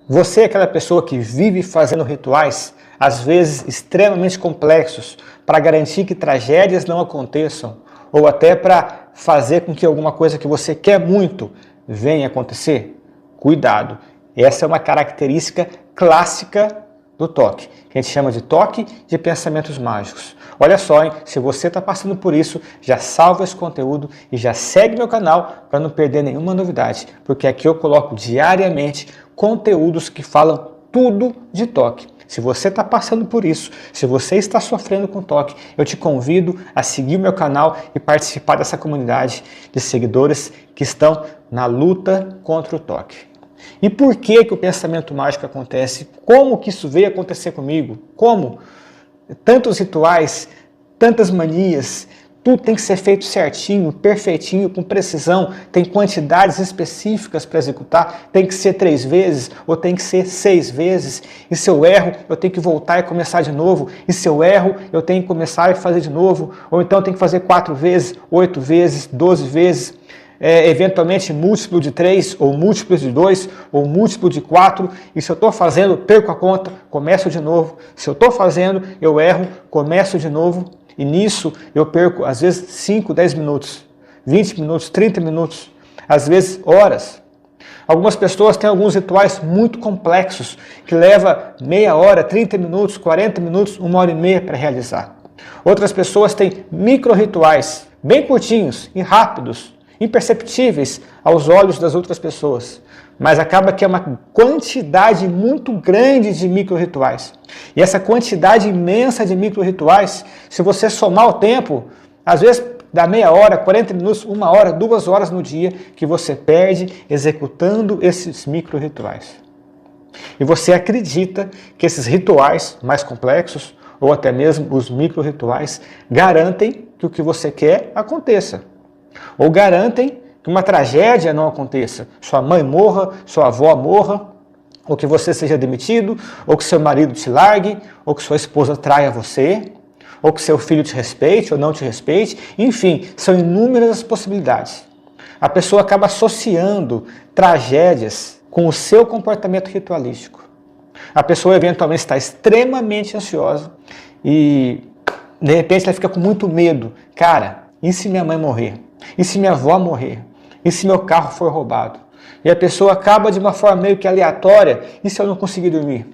Você é aquela pessoa que vive fazendo rituais, às vezes extremamente complexos, para garantir que tragédias não aconteçam, ou até para fazer com que alguma coisa que você quer muito venha acontecer? Cuidado! Essa é uma característica clássica do toque, que a gente chama de toque de pensamentos mágicos. Olha só, hein? Se você está passando por isso, já salva esse conteúdo e já segue meu canal para não perder nenhuma novidade, porque aqui eu coloco diariamente conteúdos que falam tudo de toque. Se você está passando por isso, se você está sofrendo com toque, eu te convido a seguir o meu canal e participar dessa comunidade de seguidores que estão na luta contra o toque. E por que o pensamento mágico acontece? Como que isso veio acontecer comigo? Como? Tantos rituais, tantas manias, tudo tem que ser feito certinho, perfeitinho, com precisão, tem quantidades específicas para executar, tem que ser 3 vezes ou tem que ser 6 vezes, e se eu erro, eu tenho que voltar e começar de novo, e se eu erro, eu tenho que começar e fazer de novo, ou então eu tenho que fazer 4 vezes, 8 vezes, 12 vezes, eventualmente múltiplo de 3, ou múltiplo de 2, ou múltiplo de 4, e se eu estou fazendo, perco a conta, começo de novo, se eu estou fazendo, eu erro, começo de novo, e nisso eu perco às vezes 5, 10 minutos, 20 minutos, 30 minutos, às vezes horas. Algumas pessoas têm alguns rituais muito complexos, que leva meia hora, 30 minutos, 40 minutos, 1h30 para realizar. Outras pessoas têm micro-rituais, bem curtinhos e rápidos, imperceptíveis aos olhos das outras pessoas, mas acaba que é uma quantidade muito grande de micro-rituais. E essa quantidade imensa de micro-rituais, se você somar o tempo, às vezes dá meia hora, 40 minutos, 1 hora, 2 horas no dia que você perde executando esses micro-rituais. E você acredita que esses rituais mais complexos, ou até mesmo os micro-rituais, garantem que o que você quer aconteça. Ou garantem que uma tragédia não aconteça. Sua mãe morra, sua avó morra, ou que você seja demitido, ou que seu marido te largue, ou que sua esposa traia você, ou que seu filho te respeite ou não te respeite. Enfim, são inúmeras as possibilidades. A pessoa acaba associando tragédias com o seu comportamento ritualístico. A pessoa eventualmente está extremamente ansiosa e de repente ela fica com muito medo. Cara, e se minha mãe morrer? E se minha avó morrer? E se meu carro for roubado? E a pessoa acaba de uma forma meio que aleatória. E se eu não conseguir dormir?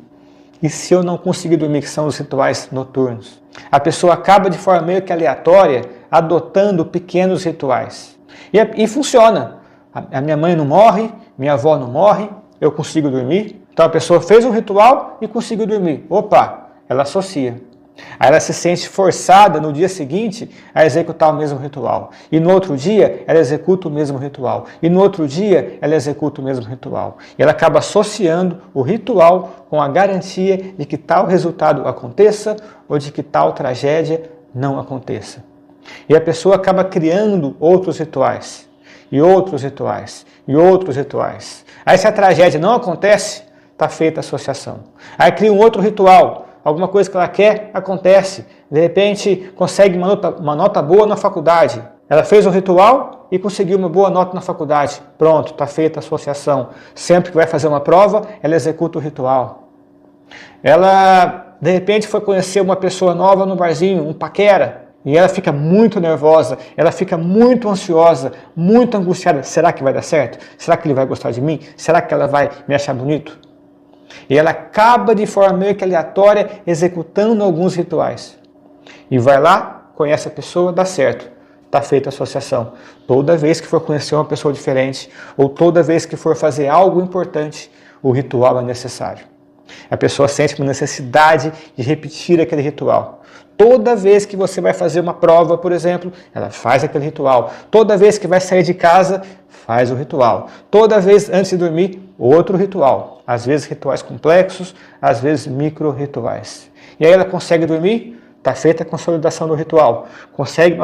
E se eu não conseguir dormir, que são os rituais noturnos? A pessoa acaba de forma meio que aleatória, adotando pequenos rituais. E funciona. A minha mãe não morre, minha avó não morre, eu consigo dormir. Então a pessoa fez um ritual e conseguiu dormir. Opa, ela associa. Aí ela se sente forçada no dia seguinte a executar o mesmo ritual. E no outro dia ela executa o mesmo ritual. E no outro dia ela executa o mesmo ritual. E ela acaba associando o ritual com a garantia de que tal resultado aconteça ou de que tal tragédia não aconteça. E a pessoa acaba criando outros rituais. E outros rituais. E outros rituais. Aí se a tragédia não acontece, está feita a associação. Aí cria um outro ritual. Alguma coisa que ela quer, acontece. De repente, consegue uma nota boa na faculdade. Ela fez o ritual e conseguiu uma boa nota na faculdade. Pronto, está feita a associação. Sempre que vai fazer uma prova, ela executa o ritual. Ela, de repente, foi conhecer uma pessoa nova no barzinho, um paquera. E ela fica muito nervosa, ela fica muito ansiosa, muito angustiada. Será que vai dar certo? Será que ele vai gostar de mim? Será que ela vai me achar bonito? E ela acaba de forma meio que aleatória executando alguns rituais. E vai lá, conhece a pessoa, dá certo. Está feita a associação. Toda vez que for conhecer uma pessoa diferente, ou toda vez que for fazer algo importante, o ritual é necessário. A pessoa sente uma necessidade de repetir aquele ritual. Toda vez que você vai fazer uma prova, por exemplo, ela faz aquele ritual. Toda vez que vai sair de casa, faz o ritual. Toda vez antes de dormir, outro ritual. Às vezes rituais complexos, às vezes micro-rituais. E aí ela consegue dormir, está feita a consolidação do ritual. Consegue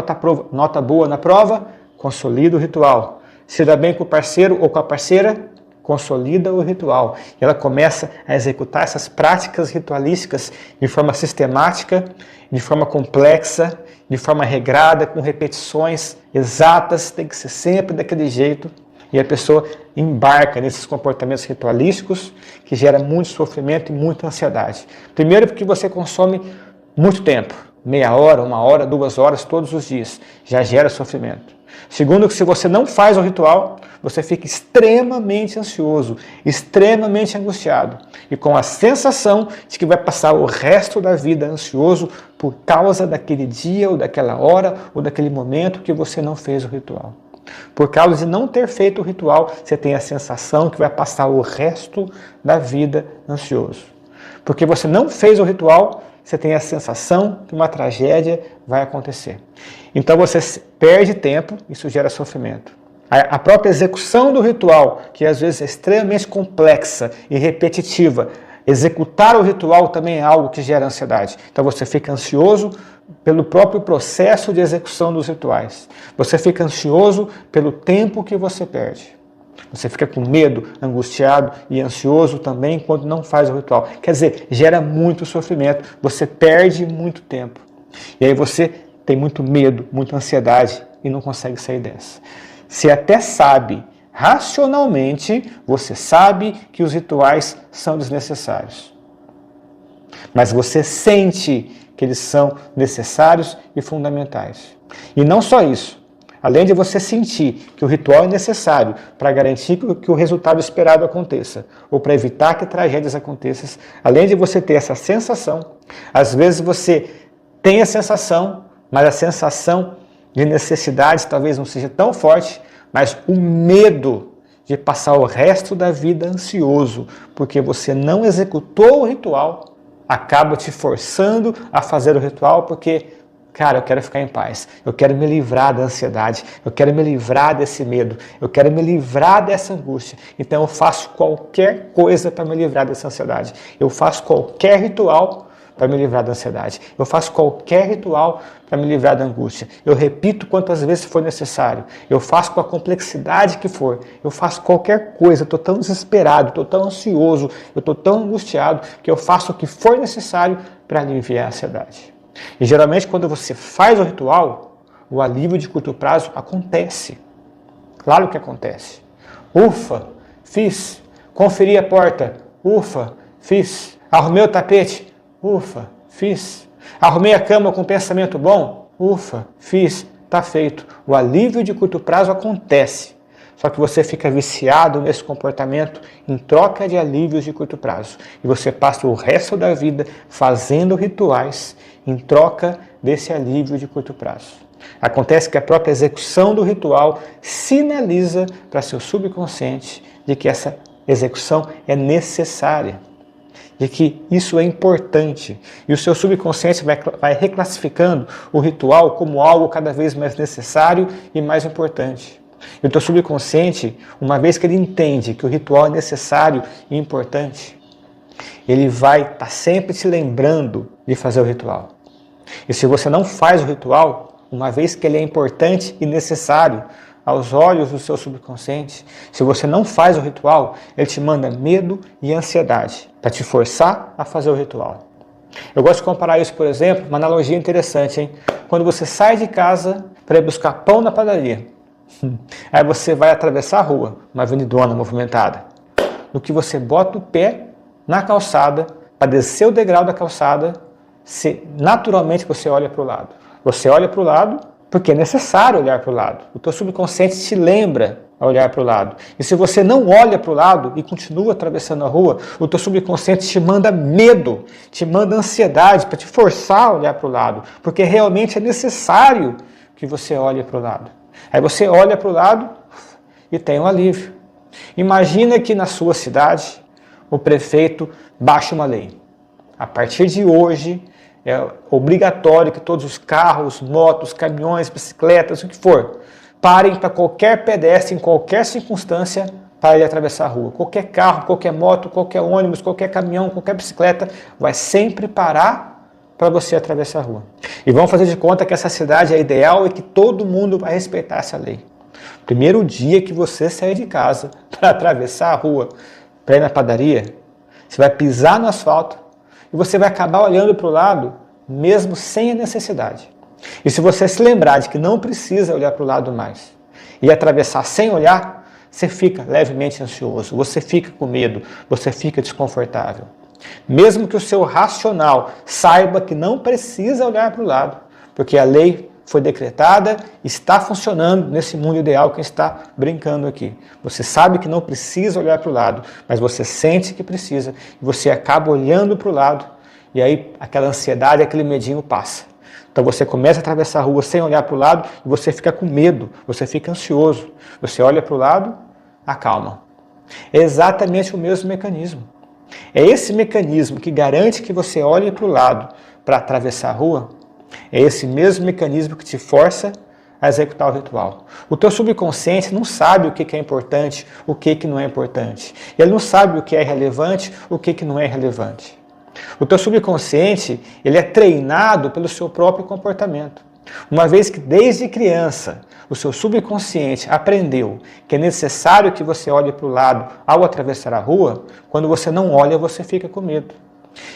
nota boa na prova, consolida o ritual. Se dá bem com o parceiro ou com a parceira, consolida o ritual. E ela começa a executar essas práticas ritualísticas de forma sistemática, de forma complexa, de forma regrada, com repetições exatas, tem que ser sempre daquele jeito. E a pessoa embarca nesses comportamentos ritualísticos que geram muito sofrimento e muita ansiedade. Primeiro porque você consome muito tempo, meia hora, 1 hora, 2 horas, todos os dias, já gera sofrimento. Segundo que se você não faz o ritual, você fica extremamente ansioso, extremamente angustiado e com a sensação de que vai passar o resto da vida ansioso por causa daquele dia ou daquela hora ou daquele momento que você não fez o ritual. Por causa de não ter feito o ritual, você tem a sensação que vai passar o resto da vida ansioso. Porque você não fez o ritual, você tem a sensação que uma tragédia vai acontecer. Então você perde tempo, isso gera sofrimento. A própria execução do ritual, que às vezes é extremamente complexa e repetitiva, executar o ritual também é algo que gera ansiedade. Então você fica ansioso pelo próprio processo de execução dos rituais. Você fica ansioso pelo tempo que você perde. Você fica com medo, angustiado e ansioso também quando não faz o ritual. Quer dizer, gera muito sofrimento, você perde muito tempo. E aí você tem muito medo, muita ansiedade e não consegue sair dessa. Você até sabe, racionalmente, você sabe que os rituais são desnecessários. Mas você sente que eles são necessários e fundamentais. E não só isso. Além de você sentir que o ritual é necessário para garantir que o resultado esperado aconteça, ou para evitar que tragédias aconteçam, além de você ter essa sensação, às vezes você tem a sensação, mas a sensação de necessidade talvez não seja tão forte, mas o medo de passar o resto da vida ansioso, porque você não executou o ritual, acaba te forçando a fazer o ritual, porque cara, eu quero ficar em paz, eu quero me livrar da ansiedade, eu quero me livrar desse medo, eu quero me livrar dessa angústia. Então eu faço qualquer coisa para me livrar dessa ansiedade. Eu faço qualquer ritual para me livrar da ansiedade. Eu faço qualquer ritual para me livrar da angústia. Eu repito quantas vezes for necessário. Eu faço com a complexidade que for. Eu faço qualquer coisa. Eu estou tão desesperado, estou tão ansioso, eu estou tão angustiado que eu faço o que for necessário para aliviar a ansiedade. E geralmente quando você faz o ritual, o alívio de curto prazo acontece. Claro que acontece. Ufa, fiz. Conferi a porta. Ufa, fiz. Arrumei o tapete. Ufa, fiz. Arrumei a cama com pensamento bom. Ufa, fiz. Tá feito. O alívio de curto prazo acontece. Só que você fica viciado nesse comportamento em troca de alívios de curto prazo. E você passa o resto da vida fazendo rituais em troca desse alívio de curto prazo. Acontece que a própria execução do ritual sinaliza para seu subconsciente de que essa execução é necessária, de que isso é importante. E o seu subconsciente vai reclassificando o ritual como algo cada vez mais necessário e mais importante. E o teu subconsciente, uma vez que ele entende que o ritual é necessário e importante, ele vai estar sempre te lembrando de fazer o ritual. E se você não faz o ritual, uma vez que ele é importante e necessário aos olhos do seu subconsciente, se você não faz o ritual, ele te manda medo e ansiedade para te forçar a fazer o ritual. Eu gosto de comparar isso, por exemplo, uma analogia interessante, hein? Quando você sai de casa para ir buscar pão na padaria, aí você vai atravessar a rua, uma avenidona movimentada. No que você bota o pé na calçada, para descer o degrau da calçada, naturalmente você olha para o lado. Você olha para o lado porque é necessário olhar para o lado. O teu subconsciente te lembra a olhar para o lado. E se você não olha para o lado e continua atravessando a rua, o teu subconsciente te manda medo, te manda ansiedade para te forçar a olhar para o lado, porque realmente é necessário que você olhe para o lado. Aí você olha para o lado e tem um alívio. Imagina que na sua cidade o prefeito baixa uma lei. A partir de hoje é obrigatório que todos os carros, motos, caminhões, bicicletas, o que for, parem para qualquer pedestre, em qualquer circunstância, para ele atravessar a rua. Qualquer carro, qualquer moto, qualquer ônibus, qualquer caminhão, qualquer bicicleta, vai sempre parar para você atravessar a rua. E vamos fazer de conta que essa cidade é ideal e que todo mundo vai respeitar essa lei. Primeiro dia que você sair de casa para atravessar a rua, para ir na padaria, você vai pisar no asfalto e você vai acabar olhando para o lado, mesmo sem a necessidade. E se você se lembrar de que não precisa olhar para o lado mais e atravessar sem olhar, você fica levemente ansioso, você fica com medo, você fica desconfortável. Mesmo que o seu racional saiba que não precisa olhar para o lado, porque a lei foi decretada, está funcionando nesse mundo ideal que está brincando aqui. Você sabe que não precisa olhar para o lado, mas você sente que precisa, e você acaba olhando para o lado, e aí aquela ansiedade, aquele medinho passa. Então você começa a atravessar a rua sem olhar para o lado, e você fica com medo, você fica ansioso. Você olha para o lado, acalma. É exatamente o mesmo mecanismo. É esse mecanismo que garante que você olhe para o lado para atravessar a rua. É esse mesmo mecanismo que te força a executar o ritual. O teu subconsciente não sabe o que é importante, o que não é importante. Ele não sabe o que é relevante, o que não é relevante. O teu subconsciente, ele é treinado pelo seu próprio comportamento. Uma vez que desde criança o seu subconsciente aprendeu que é necessário que você olhe para o lado ao atravessar a rua, quando você não olha, você fica com medo.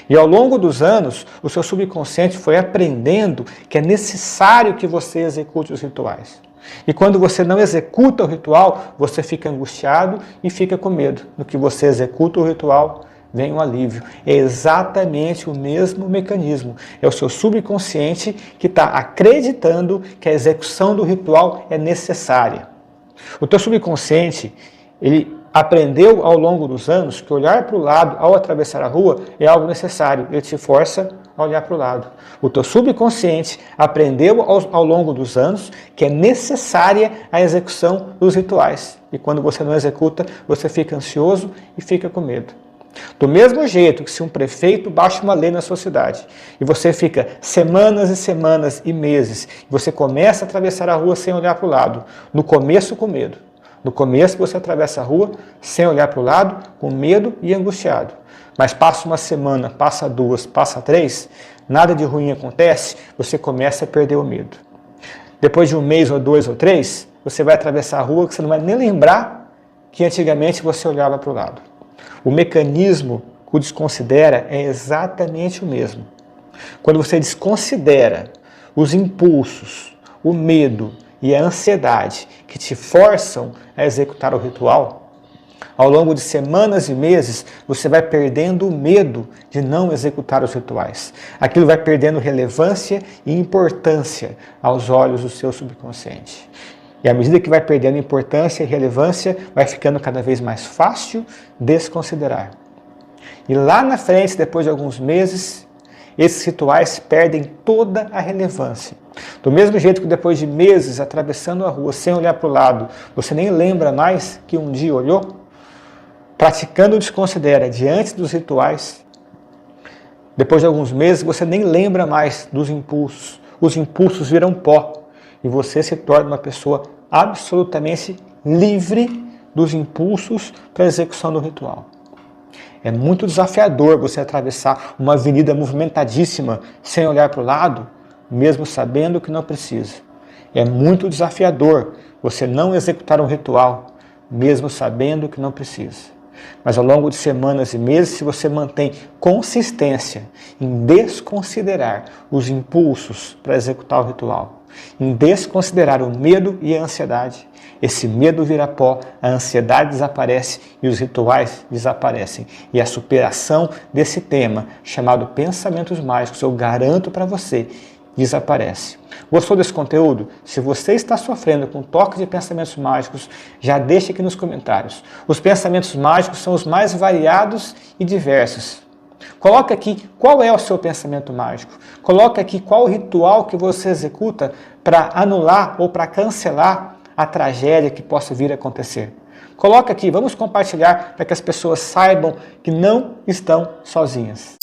E ao longo dos anos, o seu subconsciente foi aprendendo que é necessário que você execute os rituais. E quando você não executa o ritual, você fica angustiado e fica com medo. No que você executa o ritual, vem um alívio. É exatamente o mesmo mecanismo. É o seu subconsciente que está acreditando que a execução do ritual é necessária. O teu subconsciente, ele aprendeu ao longo dos anos que olhar para o lado ao atravessar a rua é algo necessário. Ele te força a olhar para o lado. O teu subconsciente aprendeu ao longo dos anos que é necessária a execução dos rituais. E quando você não executa, você fica ansioso e fica com medo. Do mesmo jeito que se um prefeito baixa uma lei na sua cidade e você fica semanas e semanas e meses, você começa a atravessar a rua sem olhar para o lado, no começo com medo. No começo você atravessa a rua sem olhar para o lado, com medo e angustiado. Mas passa uma semana, passa duas, passa três, nada de ruim acontece, você começa a perder o medo. Depois de um mês ou dois ou três, você vai atravessar a rua que você não vai nem lembrar que antigamente você olhava para o lado. O mecanismo que o desconsidera é exatamente o mesmo. Quando você desconsidera os impulsos, o medo e a ansiedade que te forçam a executar o ritual, ao longo de semanas e meses, você vai perdendo o medo de não executar os rituais. Aquilo vai perdendo relevância e importância aos olhos do seu subconsciente. E à medida que vai perdendo importância e relevância, vai ficando cada vez mais fácil desconsiderar. E lá na frente, depois de alguns meses, esses rituais perdem toda a relevância. Do mesmo jeito que depois de meses atravessando a rua sem olhar para o lado, você nem lembra mais que um dia olhou, praticando o desconsidera diante dos rituais, depois de alguns meses você nem lembra mais dos impulsos. Os impulsos viram pó. E você se torna uma pessoa absolutamente livre dos impulsos para a execução do ritual. É muito desafiador você atravessar uma avenida movimentadíssima sem olhar para o lado, mesmo sabendo que não precisa. É muito desafiador você não executar um ritual, mesmo sabendo que não precisa. Mas ao longo de semanas e meses, se você mantém consistência em desconsiderar os impulsos para executar o ritual, em desconsiderar o medo e a ansiedade, esse medo vira pó, a ansiedade desaparece e os rituais desaparecem. E a superação desse tema, chamado pensamentos mágicos, eu garanto para você, desaparece. Gostou desse conteúdo? Se você está sofrendo com toque de pensamentos mágicos, já deixa aqui nos comentários. Os pensamentos mágicos são os mais variados e diversos. Coloca aqui qual é o seu pensamento mágico. Coloca aqui qual o ritual que você executa para anular ou para cancelar a tragédia que possa vir a acontecer. Coloca aqui, vamos compartilhar para que as pessoas saibam que não estão sozinhas.